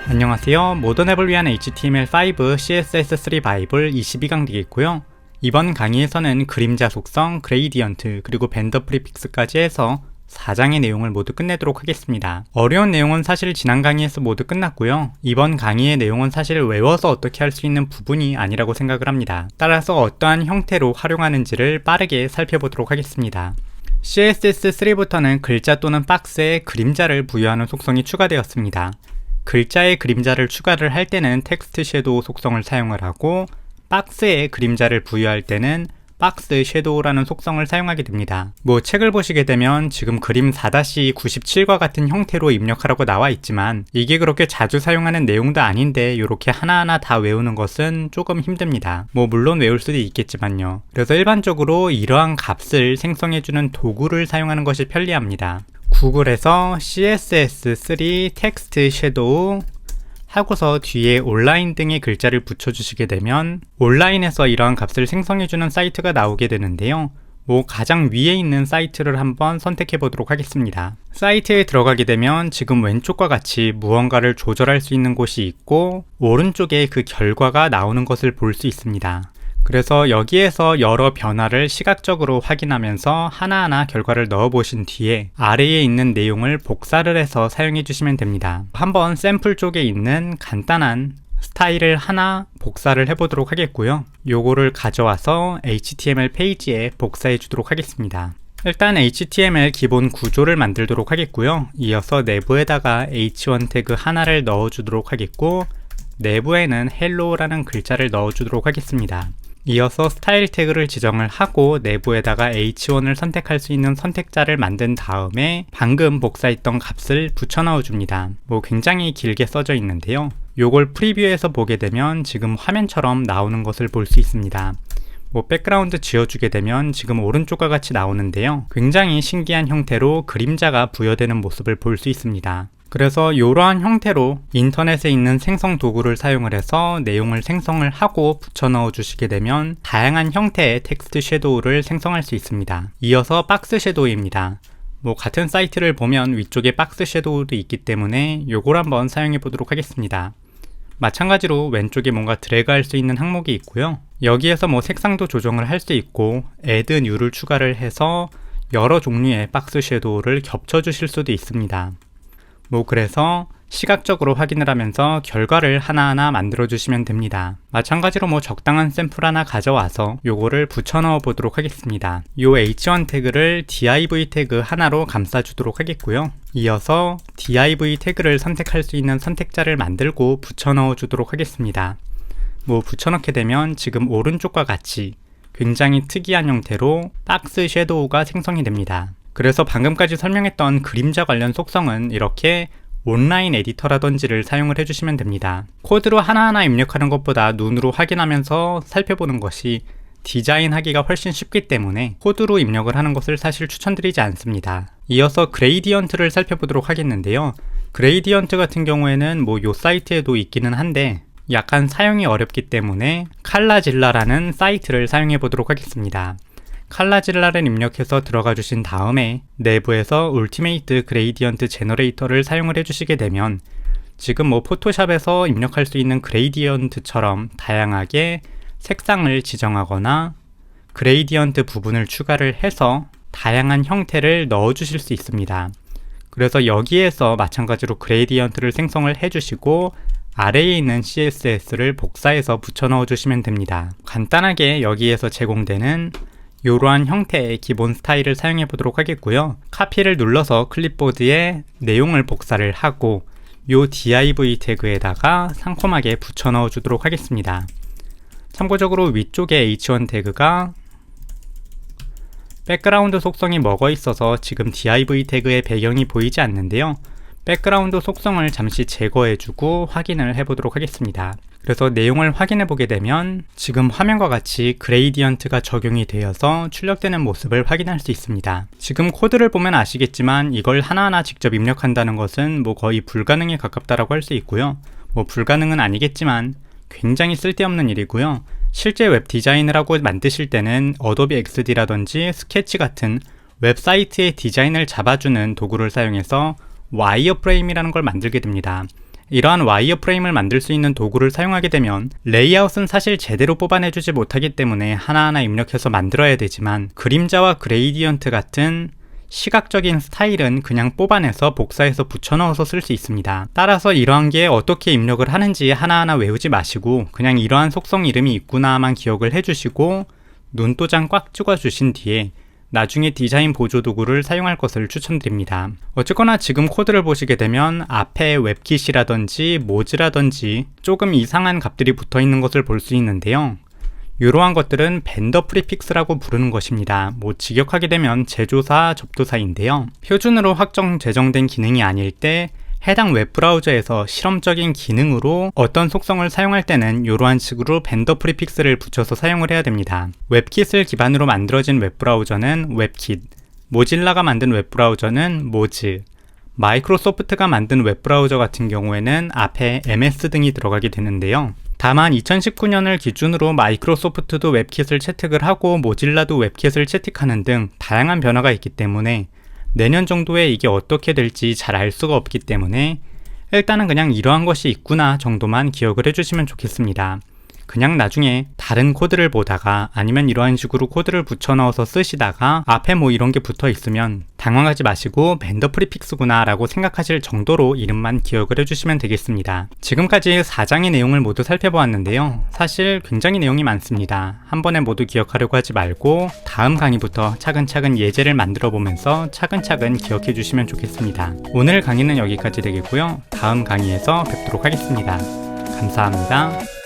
안녕하세요. 모던 앱을 위한 HTML5 CSS3 바이블 22강 되겠고요. 이번 강의에서는 그림자 속성, 그레이디언트, 그리고 벤더 프리픽스까지 해서 4장의 내용을 모두 끝내도록 하겠습니다. 어려운 내용은 사실 지난 강의에서 모두 끝났고요. 이번 강의의 내용은 사실 외워서 어떻게 할 수 있는 부분이 아니라고 생각을 합니다. 따라서 어떠한 형태로 활용하는지를 빠르게 살펴보도록 하겠습니다. CSS3부터는 글자 또는 박스에 그림자를 부여하는 속성이 추가되었습니다. 글자에 그림자를 추가를 할 때는 텍스트 섀도우 속성을 사용을 하고, 박스에 그림자를 부여할 때는 박스 섀도우라는 속성을 사용하게 됩니다. 책을 보시게 되면 지금 그림 4-97과 같은 형태로 입력하라고 나와 있지만 이게 그렇게 자주 사용하는 내용도 아닌데 이렇게 하나하나 다 외우는 것은 조금 힘듭니다. 물론 외울 수도 있겠지만요. 그래서 일반적으로 이러한 값을 생성해주는 도구를 사용하는 것이 편리합니다. 구글에서 CSS3 텍스트 섀도우 하고서 뒤에 온라인 등의 글자를 붙여주시게 되면 온라인에서 이러한 값을 생성해주는 사이트가 나오게 되는데요. 가장 위에 있는 사이트를 한번 선택해 보도록 하겠습니다. 사이트에 들어가게 되면 지금 왼쪽과 같이 무언가를 조절할 수 있는 곳이 있고, 오른쪽에 그 결과가 나오는 것을 볼 수 있습니다. 그래서 여기에서 여러 변화를 시각적으로 확인하면서 하나하나 결과를 넣어 보신 뒤에 아래에 있는 내용을 복사를 해서 사용해 주시면 됩니다. 한번 샘플 쪽에 있는 간단한 스타일을 하나 복사를 해 보도록 하겠고요. 요거를 가져와서 HTML 페이지에 복사해 주도록 하겠습니다. 일단 HTML 기본 구조를 만들도록 하겠고요. 이어서 내부에다가 h1 태그 하나를 넣어 주도록 하겠고, 내부에는 hello라는 글자를 넣어 주도록 하겠습니다. 이어서 스타일 태그를 지정을 하고 내부에다가 h1을 선택할 수 있는 선택자를 만든 다음에 방금 복사했던 값을 붙여 넣어 줍니다. 굉장히 길게 써져 있는데요. 요걸 프리뷰에서 보게 되면 지금 화면처럼 나오는 것을 볼 수 있습니다. 백그라운드 지워주게 되면 지금 오른쪽과 같이 나오는데요. 굉장히 신기한 형태로 그림자가 부여되는 모습을 볼 수 있습니다. 그래서 이러한 형태로 인터넷에 있는 생성 도구를 사용을 해서 내용을 생성을 하고 붙여 넣어 주시게 되면 다양한 형태의 텍스트 섀도우를 생성할 수 있습니다. 이어서 박스 섀도우입니다. 같은 사이트를 보면 위쪽에 박스 섀도우도 있기 때문에 요걸 한번 사용해 보도록 하겠습니다. 마찬가지로 왼쪽에 뭔가 드래그 할 수 있는 항목이 있고요. 여기에서 색상도 조정을 할 수 있고 add new를 추가를 해서 여러 종류의 박스 섀도우를 겹쳐 주실 수도 있습니다. 그래서 시각적으로 확인을 하면서 결과를 하나하나 만들어 주시면 됩니다. 마찬가지로 적당한 샘플 하나 가져와서 요거를 붙여 넣어 보도록 하겠습니다. 요 h1 태그를 div 태그 하나로 감싸 주도록 하겠고요. 이어서 div 태그를 선택할 수 있는 선택자를 만들고 붙여 넣어 주도록 하겠습니다. 붙여 넣게 되면 지금 오른쪽과 같이 굉장히 특이한 형태로 박스 섀도우가 생성이 됩니다. 그래서 방금까지 설명했던 그림자 관련 속성은 이렇게 온라인 에디터라든지를 사용을 해주시면 됩니다. 코드로 하나하나 입력하는 것보다 눈으로 확인하면서 살펴보는 것이 디자인하기가 훨씬 쉽기 때문에 코드로 입력을 하는 것을 사실 추천드리지 않습니다. 이어서 그레이디언트를 살펴보도록 하겠는데요. 그레이디언트 같은 경우에는 요 사이트에도 있기는 한데 약간 사용이 어렵기 때문에 칼라질라라는 사이트를 사용해 보도록 하겠습니다. 칼라질라를 입력해서 들어가 주신 다음에 내부에서 울티메이트 그레이디언트 제너레이터를 사용을 해주시게 되면 지금 포토샵에서 입력할 수 있는 그레이디언트처럼 다양하게 색상을 지정하거나 그레이디언트 부분을 추가를 해서 다양한 형태를 넣어 주실 수 있습니다. 그래서 여기에서 마찬가지로 그레이디언트를 생성을 해주시고 아래에 있는 CSS를 복사해서 붙여 넣어 주시면 됩니다. 간단하게 여기에서 제공되는 이러한 형태의 기본 스타일을 사용해 보도록 하겠고요. 카피를 눌러서 클립보드에 내용을 복사를 하고 요 div 태그에다가 상콤하게 붙여 넣어 주도록 하겠습니다. 참고적으로 위쪽에 h1 태그가 백그라운드 속성이 먹어 있어서 지금 div 태그의 배경이 보이지 않는데요. 백그라운드 속성을 잠시 제거해주고 확인을 해보도록 하겠습니다. 그래서 내용을 확인해 보게 되면 지금 화면과 같이 그레이디언트가 적용이 되어서 출력되는 모습을 확인할 수 있습니다. 지금 코드를 보면 아시겠지만 이걸 하나하나 직접 입력한다는 것은 거의 불가능에 가깝다라고 할 수 있고요. 불가능은 아니겠지만 굉장히 쓸데없는 일이고요. 실제 웹 디자인을 하고 만드실 때는 어도비 XD라든지 스케치 같은 웹사이트의 디자인을 잡아주는 도구를 사용해서 와이어프레임이라는 걸 만들게 됩니다. 이러한 와이어 프레임을 만들 수 있는 도구를 사용하게 되면 레이아웃은 사실 제대로 뽑아내주지 못하기 때문에 하나하나 입력해서 만들어야 되지만 그림자와 그레이디언트 같은 시각적인 스타일은 그냥 뽑아내서 복사해서 붙여넣어서 쓸 수 있습니다. 따라서 이러한 게 어떻게 입력을 하는지 하나하나 외우지 마시고 그냥 이러한 속성 이름이 있구나만 기억을 해주시고 눈도장 꽉 찍어주신 뒤에 나중에 디자인 보조 도구를 사용할 것을 추천드립니다. 어쨌거나 지금 코드를 보시게 되면 앞에 웹킷이라든지 모즈라든지 조금 이상한 값들이 붙어 있는 것을 볼 수 있는데요. 이러한 것들은 벤더 프리픽스라고 부르는 것입니다. 직역하게 되면 제조사, 접도사인데요. 표준으로 확정 제정된 기능이 아닐 때 해당 웹브라우저에서 실험적인 기능으로 어떤 속성을 사용할 때는 이러한 식으로 벤더 프리픽스를 붙여서 사용을 해야 됩니다. 웹킷을 기반으로 만들어진 웹브라우저는 웹킷, 모질라가 만든 웹브라우저는 모즈, 마이크로소프트가 만든 웹브라우저 같은 경우에는 앞에 MS 등이 들어가게 되는데요. 다만 2019년을 기준으로 마이크로소프트도 웹킷을 채택을 하고 모질라도 웹킷을 채택하는 등 다양한 변화가 있기 때문에 내년 정도에 이게 어떻게 될지 잘 알 수가 없기 때문에 일단은 그냥 이러한 것이 있구나 정도만 기억을 해주시면 좋겠습니다. 그냥 나중에 다른 코드를 보다가 아니면 이러한 식으로 코드를 붙여 넣어서 쓰시다가 앞에 이런 게 붙어 있으면 당황하지 마시고 벤더 프리픽스구나 라고 생각하실 정도로 이름만 기억을 해주시면 되겠습니다. 지금까지 4장의 내용을 모두 살펴보았는데요. 사실 굉장히 내용이 많습니다. 한 번에 모두 기억하려고 하지 말고 다음 강의부터 차근차근 예제를 만들어 보면서 차근차근 기억해 주시면 좋겠습니다. 오늘 강의는 여기까지 되겠고요. 다음 강의에서 뵙도록 하겠습니다. 감사합니다.